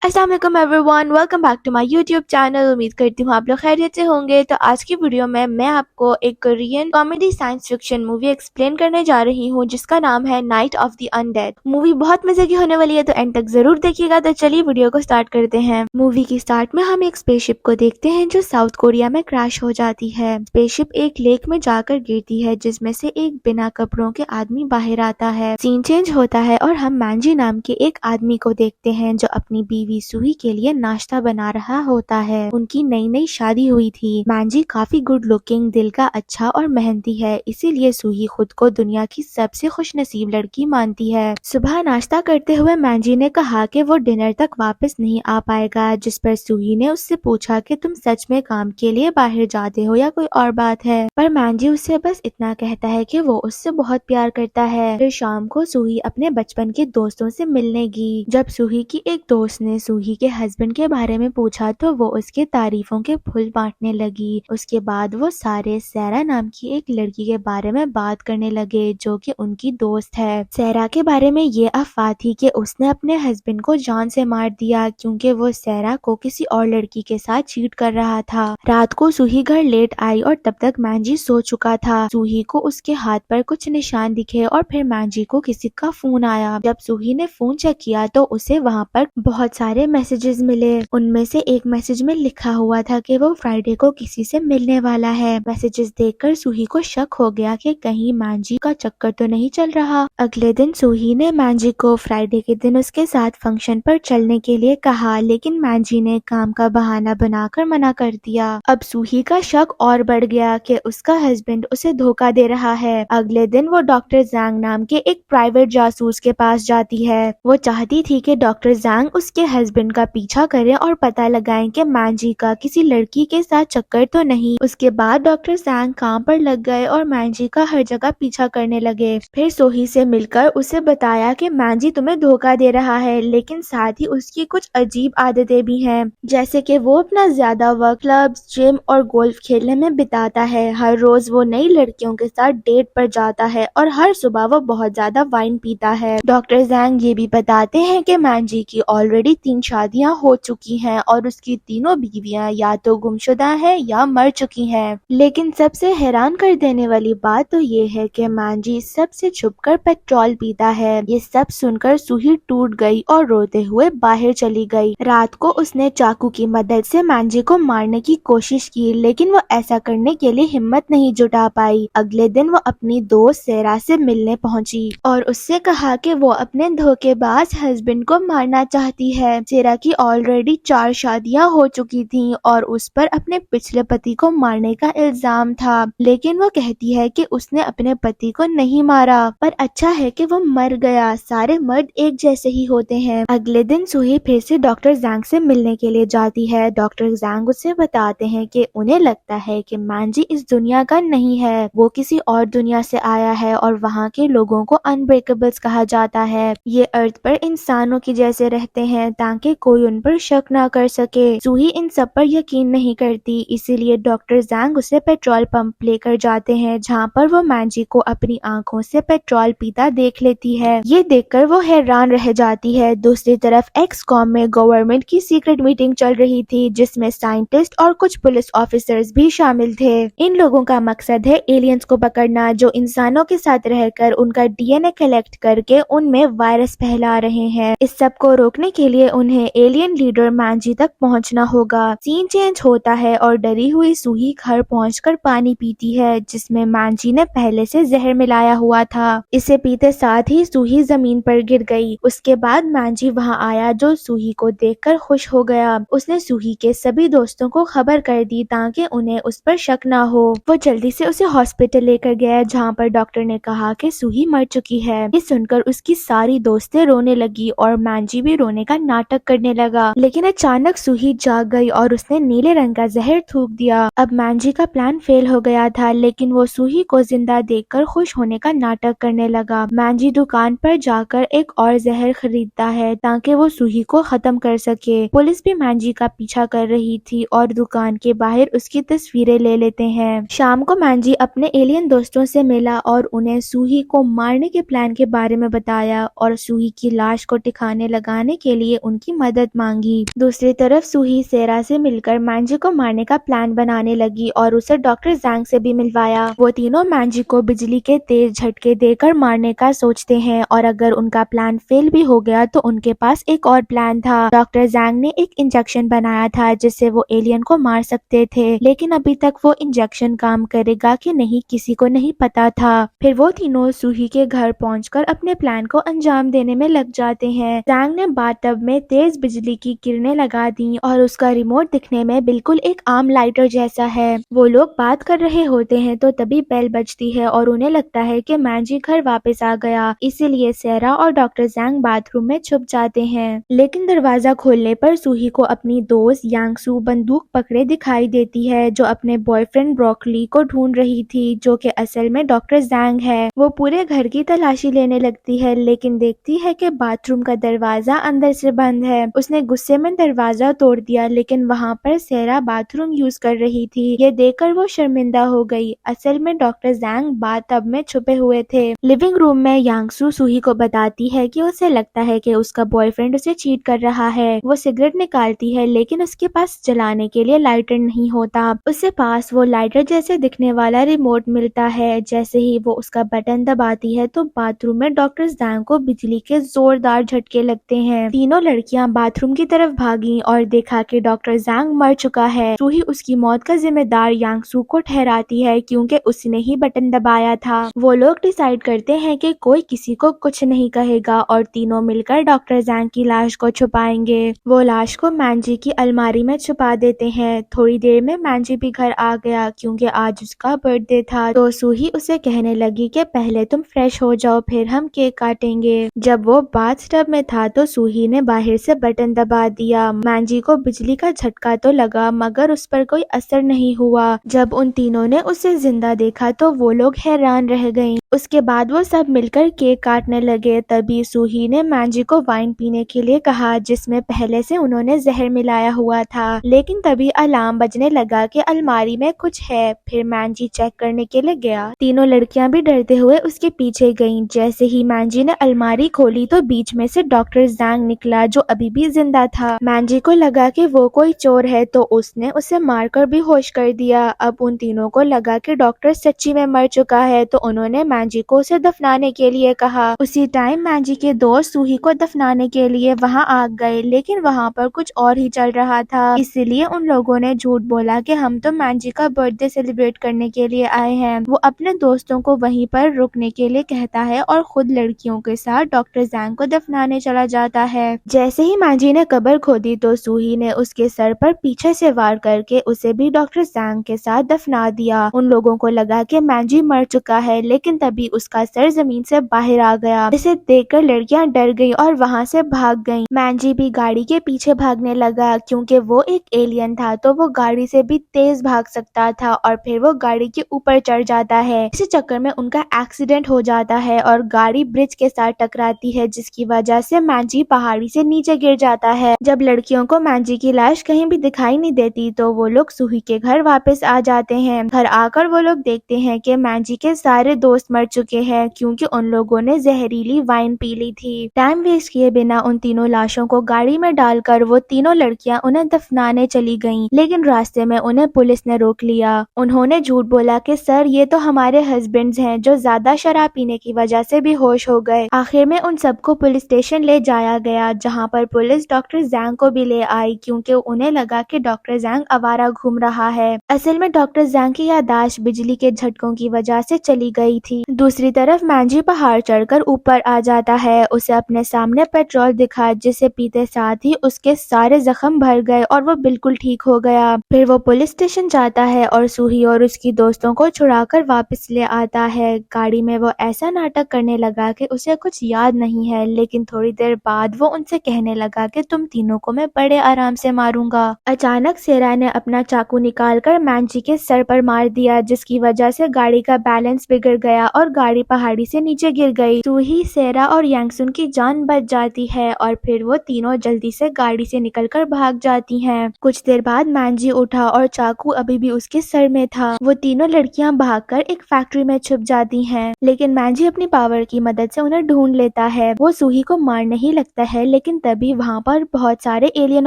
अस्सलाम वालेकुम everyone, welcome back to my YouTube channel. उम्मीद करती हूँ आप लोग खैरियत से होंगे। तो आज की वीडियो में मैं आपको एक Korean comedy science fiction movie explain करने जा रही हूँ जिसका नाम है night of the undead. Movie बहुत मजे की होने वाली है, तो एंड तक जरूर देखिएगा। तो चलिए वीडियो को स्टार्ट करते हैं। मूवी की स्टार्ट में हम एक स्पेसशिप को देखते हैं जो साउथ कोरिया में क्रैश हो जाती है। स्पेसशिप एक लेक में जाकर गिरती है जिसमें से एक बिना कपड़ों के आदमी बाहर आता है। सीन चेंज होता है और हम मैंजी नाम के एक आदमी को देखते हैं जो अपनी बीवी सूही के लिए नाश्ता बना रहा होता है। उनकी नई नई शादी हुई थी। मैंजी काफी गुड लुकिंग, दिल का अच्छा और मेहनती है, इसीलिए सूही खुद को दुनिया की सबसे खुशनसीब लड़की मानती है। सुबह नाश्ता करते हुए मैंजी ने कहा कि वो डिनर तक वापस नहीं आ पाएगा, जिस पर सूही ने उससे पूछा कि तुम सच में काम के लिए बाहर जाते हो या कोई और बात है। पर मैंजी उससे बस इतना कहता है कि वो उससे बहुत प्यार करता है। फिर शाम को सूही अपने बचपन के दोस्तों से मिलने गई। जब सूही की एक दोस्त ने सूही के हस्बैंड के बारे में पूछा तो वो उसके तारीफों के फूल बांटने लगी। उसके बाद वो सारे सैरा नाम की एक लड़की के बारे में बात करने लगे जो कि उनकी दोस्त है। सैरा के बारे में ये अफवाह थी कि उसने अपने हस्बैंड को जान से मार दिया क्योंकि वो सैरा को किसी और लड़की के साथ चीट कर रहा था। रात को सूही घर लेट आई और तब तक मैंजी सो चुका था। सूही को उसके हाथ पर कुछ निशान दिखे और फिर मैंजी को किसी का फोन आया। जब सूही ने फोन चेक किया तो उसे वहाँ पर बहुत सारे मैसेजेस मिले। उनमें से एक मैसेज में लिखा हुआ था कि वो फ्राइडे को किसी से मिलने वाला है। मैसेजेस देखकर सूही को शक हो गया कि कहीं मैंजी का चक्कर तो नहीं चल रहा। अगले दिन सूही ने मैंजी को फ्राइडे के दिन उसके साथ फंक्शन पर चलने के लिए कहा, लेकिन मैंजी ने काम का बहाना बनाकर मना कर दिया। अब सूही का शक और बढ़ गया कि उसका हस्बैंड उसे धोखा दे रहा है। अगले दिन वो डॉक्टर जैंग नाम के एक प्राइवेट जासूस के पास जाती है। वो चाहती थी कि डॉक्टर जैंग उसके हस्बैंड का पीछा करें और पता लगाएं कि मैंजी का किसी लड़की के साथ चक्कर तो नहीं। उसके बाद डॉक्टर जैंग काम पर लग गए और मैंजी का हर जगह पीछा करने लगे। फिर सूही से मिलकर उसे बताया कि मैंजी तुम्हें धोखा दे रहा है, लेकिन साथ ही उसकी कुछ अजीब आदतें भी हैं, जैसे कि वो अपना ज्यादा वक्त क्लब, जिम और गोल्फ खेलने में बिताता है। हर रोज वो नई लड़कियों के साथ डेट पर जाता है और हर सुबह वो बहुत ज्यादा वाइन पीता है। डॉक्टर जैंग ये भी बताते हैं कि मैंजी की ऑलरेडी 3 शादियां हो चुकी हैं और उसकी तीनों बीवियां या तो गुमशुदा हैं या मर चुकी हैं। लेकिन सबसे हैरान कर देने वाली बात तो ये है कि मैंजी सबसे छुपकर पेट्रोल पीता है। ये सब सुनकर सूही टूट गई और रोते हुए बाहर चली गई। रात को उसने चाकू की मदद से मैंजी को मारने की कोशिश की, लेकिन वो ऐसा करने के लिए हिम्मत नहीं जुटा पाई। अगले दिन वो अपनी दोस्त सैरा से मिलने पहुंची और उससे कहा कि वो अपने धोखेबाज हस्बैंड को मारना चाहती है। सैरा की ऑलरेडी 4 शादियां हो चुकी थीं और उस पर अपने पिछले पति को मारने का इल्जाम था, लेकिन वो कहती है कि उसने अपने पति को नहीं मारा, पर अच्छा है कि वो मर गया। सारे मर्द एक जैसे ही होते हैं। अगले दिन सूही फिर से डॉक्टर जैंग से मिलने के लिए जाती है। डॉक्टर जैंग उसे बताते हैं कि उन्हें लगता है कि मैंजी इस दुनिया का नहीं है, वो किसी और दुनिया से आया है और वहाँ के लोगों को अनब्रेकेबल्स कहा जाता है। ये अर्थ पर इंसानों की जैसे रहते हैं ताकि कोई उन पर शक ना कर सके। सूही इन सब पर यकीन नहीं करती, इसीलिए डॉक्टर जैंग उसे पेट्रोल पंप लेकर जाते हैं जहाँ पर वो मैंजी को अपनी आंखों से पेट्रोल पीता देख लेती है। ये देखकर वो हैरान रह जाती है। दूसरी तरफ एक्सकॉम में गवर्नमेंट की सीक्रेट मीटिंग चल रही थी जिसमें साइंटिस्ट और कुछ पुलिस ऑफिसर्स भी शामिल थे। इन लोगों का मकसद है एलियंस को पकड़ना जो इंसानों के साथ रहकर उनका डीएनए कलेक्ट करके उनमें वायरस फैला रहे हैं। इस सब को रोकने के लिए उन्हें एलियन लीडर मैंजी तक पहुंचना होगा। सीन चेंज होता है और डरी हुई सूही घर पहुंचकर पानी पीती है जिसमें मैंजी ने पहले से जहर मिलाया हुआ था। इसे पीते साथ ही सूही जमीन पर गिर गई। उसके बाद मैंजी वहां आया जो सूही को देखकर खुश हो गया। उसने सूही के सभी दोस्तों को खबर कर दी ताकि उन्हें उस पर शक ना हो। वो जल्दी से उसे हॉस्पिटल लेकर गया जहाँ पर डॉक्टर ने कहा कि सूही मर चुकी है। ये सुनकर उसकी सारी दोस्तें रोने लगी और मैंजी भी रोने का नाटक करने लगा, लेकिन अचानक सूही जाग गई और उसने नीले रंग का जहर थूक दिया। अब मैंजी का प्लान फेल हो गया था, लेकिन वो सूही को जिंदा देखकर खुश होने का नाटक करने लगा। मैंजी दुकान पर जाकर एक और जहर खरीदता है ताकि वो सूही को खत्म कर सके। पुलिस भी मैंजी का पीछा कर रही थी और दुकान के बाहर उसकी तस्वीरें ले लेते हैं। शाम को मैंजी अपने एलियन दोस्तों से मिला और उन्हें सूही को मारने के प्लान के बारे में बताया और सूही की लाश को ठिकाने लगाने के लिए उनकी मदद मांगी। दूसरी तरफ सूही सेरा से मिलकर मैंजी को मारने का प्लान बनाने लगी और उसे डॉक्टर जैंग से भी मिलवाया। वो तीनों मैंजी को बिजली के तेज झटके देकर मारने का सोचते हैं और अगर उनका प्लान फेल भी हो गया तो उनके पास एक और प्लान था। डॉक्टर जैंग ने एक इंजेक्शन बनाया था जिससे वो एलियन को मार सकते थे, लेकिन अभी तक वो इंजेक्शन काम करेगा कि नहीं किसी को नहीं पता था। फिर वो तीनों सूही के घर पहुंचकर अपने प्लान को अंजाम देने में लग जाते हैं। जैंग ने बाथटब में तेज बिजली की किरणें लगा दी और उसका रिमोट दिखने में बिल्कुल एक आम लाइटर जैसा है। वो लोग बात कर रहे होते हैं तो तभी बेल बजती है और उन्हें लगता है कि मैंजी घर वापस आ गया, इसीलिए सेरा और डॉक्टर जैंग बाथरूम में छुप जाते हैं। लेकिन दरवाजा खोलने पर सूही को अपनी दोस्त यांगसू बंदूक पकड़े दिखाई देती है, जो अपने बॉयफ्रेंड ब्रोकली को ढूंढ रही थी, जो कि असल में डॉक्टर जैंग है। वो पूरे घर की तलाशी लेने लगती है लेकिन देखती है कि बाथरूम का दरवाजा अंदर से बंद है। उसने गुस्से में दरवाजा तोड़ दिया लेकिन वहाँ पर सेरा बाथरूम यूज कर रही थी। ये देखकर वो शर्मिंदा हो गई। असल में डॉक्टर जैंग बाथटब में छुपे हुए थे। लिविंग रूम में यांगसू सूही को बताती है कि उसे लगता है कि उसका बॉयफ्रेंड उसे चीट कर रहा है। वो सिगरेट निकालती है लेकिन उसके पास जलाने के लिए लाइटर नहीं होता। उसके पास वो लाइटर जैसे दिखने वाला रिमोट मिलता है। जैसे ही वो उसका बटन दबाती है तो बाथरूम में डॉक्टर जैंग को बिजली के जोरदार झटके लगते हैं। तीनों लड़कियां बाथरूम की तरफ भागी और देखा कि डॉक्टर जैंग मर चुका है। सूही उसकी मौत का जिम्मेदार यांगसू को ठहराती है क्योंकि उसने ही बटन दबाया था। वो लोग डिसाइड करते हैं कि कोई किसी को कुछ नहीं कहेगा और तीनों मिलकर डॉक्टर जैंग की लाश को छुपाएंगे। वो लाश को मैंजी की अलमारी में छुपा देते हैं। थोड़ी देर में मैंजी भी घर आ गया क्योंकि आज उसका बर्थडे था, तो सूही उसे कहने लगी कि पहले तुम फ्रेश हो जाओ फिर हम केक काटेंगे। जब वो बाथटब में था तो सूही ने बाहर से बटन दबा दिया। मैंजी को बिजली का झटका तो लगा मगर उस पर कोई असर नहीं हुआ। जब उन तीनों ने उसे जिंदा देखा तो वो लोग हैरान रह गईं। उसके बाद वो सब मिलकर केक काटने लगे। तभी सूही ने मैंजी को वाइन पीने के लिए कहा जिसमें पहले से उन्होंने जहर मिलाया हुआ था, लेकिन तभी अलार्म बजने लगा कि अलमारी में कुछ है। फिर मैंजी चेक करने के लिए गया। तीनों लड़कियां भी डरते हुए उसके पीछे गईं। जैसे ही मैंजी ने अलमारी खोली तो बीच में से डॉक्टर जैंग निकला जो अभी भी जिंदा था। मैंजी को लगा कि वो कोई चोर है तो उसने उसे मारकर बेहोश कर दिया। अब उन तीनों को लगा कि डॉक्टर सच्ची में मर चुका है तो उन्होंने मैंजी को उसे दफनाने के लिए कहा। उसी टाइम मैंजी के दोस्त सूही को दफनाने के लिए वहां आ गए, लेकिन वहां पर कुछ और ही चल रहा था, इसलिए उन लोगों ने झूठ बोला कि हम तो मैंजी का बर्थडे सेलिब्रेट करने के लिए आए हैं। वो अपने दोस्तों को वहीं पर रुकने के लिए कहता है और खुद लड़कियों के साथ डॉक्टर जैंग को दफनाने चला जाता है। जैसे ही मैंजी ने कब्र खोदी तो सूही ने उसके सर पर पीछे से वार करके उसे भी डॉक्टर जैंग के साथ दफना दिया। उन लोगों को लगा कि मैंजी मर चुका है, लेकिन तभी उसका सर जमीन से बाहर आ गया, जिसे देखकर लड़कियां डर गईं और वहां से भाग गईं। मैंजी भी गाड़ी के पीछे भागने लगा क्योंकि वो एक एलियन था तो वो गाड़ी से भी तेज भाग सकता था और फिर वो गाड़ी के ऊपर चढ़ जाता है। इसी चक्कर में उनका एक्सीडेंट हो जाता है और गाड़ी ब्रिज के साथ टकराती है, जिसकी वजह से मैंजी पहाड़ी से नीचे गिर जाता है। जब लड़कियों को मैंजी की लाश कहीं भी दिखाई नहीं देती तो वो लोग सूही के घर वापस आ जाते हैं। घर आकर वो लोग देखते हैं कि मैंजी के सारे दोस्त मर चुके हैं क्योंकि उन लोगों ने जहरीली वाइन पी ली थी। टाइम वेस्ट किए बिना उन तीनों लाशों को गाड़ी में डालकर वो तीनों लड़कियां उन्हें दफनाने चली गईं, लेकिन रास्ते में उन्हें पुलिस ने रोक लिया। उन्होंने झूठ बोला कि सर ये तो हमारे हस्बैंड्स हैं जो ज्यादा शराब पीने की वजह से बेहोश हो गए। आखिर में उन सबको पुलिस स्टेशन ले जाया गया, जहां पर पुलिस डॉक्टर जैंग को भी ले आई क्योंकि उन्हें लगा कि डॉक्टर जैंग आवारा घूम रहा है। असल में डॉक्टर जैंग की यादाश्त बिजली के झटकों की वजह से चली गई थी। दूसरी तरफ मैंजी पहाड़ चढ़कर ऊपर आ जाता है। उसे अपने सामने पेट्रोल दिखा जिसे पीते साथ ही उसके सारे जख्म भर गए और वो बिल्कुल ठीक हो गया। फिर वो पुलिस स्टेशन जाता है और सूही और उसकी दोस्तों को छुड़ाकर वापस ले आता है। गाड़ी में वो ऐसा नाटक करने लगा कि उसे कुछ याद नहीं है, लेकिन थोड़ी देर बाद वो उनसे कहने लगा कि तुम तीनों को मैं बड़े आराम से मारूंगा। अचानक सेरा ने अपना चाकू निकालकर मैंजी के सर पर मार दिया, जिसकी वजह से गाड़ी का बैलेंस बिगड़ गया और गाड़ी पहाड़ी से नीचे गिर गई। सूही, सेरा और यांगसुन की जान बच जाती है और फिर वो तीनों जल्दी से गाड़ी से निकलकर भाग जाती हैं। कुछ देर बाद मैंजी उठा और चाकू अभी भी उसके सर में था। वो तीनों लड़कियां भागकर एक फैक्ट्री में छुप जाती हैं, लेकिन मैंजी अपनी पावर की मदद से उन्हें ढूंढ लेता है। वो सूही को मार नहीं लगता है, लेकिन तभी वहाँ पर बहुत सारे एलियन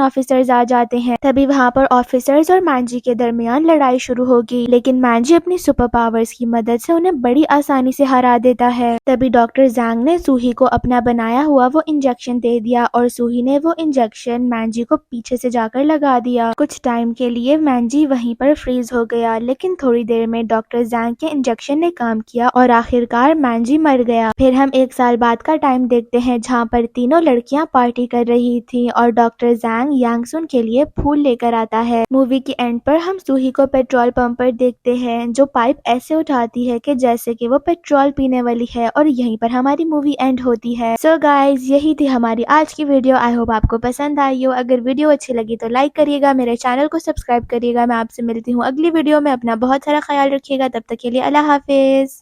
ऑफिसर्स आ जाते हैं। तभी वहाँ पर ऑफिसर्स और मैंजी के दरमियान लड़ाई शुरू होगी, लेकिन मैंजी अपनी सुपर पावर्स की मदद से उन्हें बड़ी आसानी से हरा देता है। तभी डॉक्टर ज़ैंग ने सूही को अपना बनाया हुआ वो इंजेक्शन दे दिया और सूही ने वो इंजेक्शन मैंजी को पीछे से जाकर लगा दिया। कुछ टाइम के लिए मैंजी वहीं पर फ्रीज हो गया, लेकिन थोड़ी देर में डॉक्टर ज़ैंग के इंजेक्शन ने काम किया और आखिरकार मैंजी मर गया। फिर हम 1 साल बाद का टाइम देखते हैं, जहाँ पर तीनों लड़कियां पार्टी कर रही थी और डॉक्टर ज़ैंग यांग सुन के लिए फूल लेकर आता है। मूवी के एंड पर हम सूही को पेट्रोल पंप पर देखते हैं, जो पाइप ऐसे उठाती है कि जैसे कि वो पेट्रोल पीने वाली है, और यहीं पर हमारी मूवी एंड होती है। सो गाइज, यही थी हमारी आज की वीडियो। आई होप आपको पसंद आई हो। अगर वीडियो अच्छी लगी तो लाइक करिएगा, मेरे चैनल को सब्सक्राइब करिएगा। मैं आपसे मिलती हूँ अगली वीडियो में। अपना बहुत सारा ख्याल रखिएगा। तब तक के लिए अल्लाह हाफिज।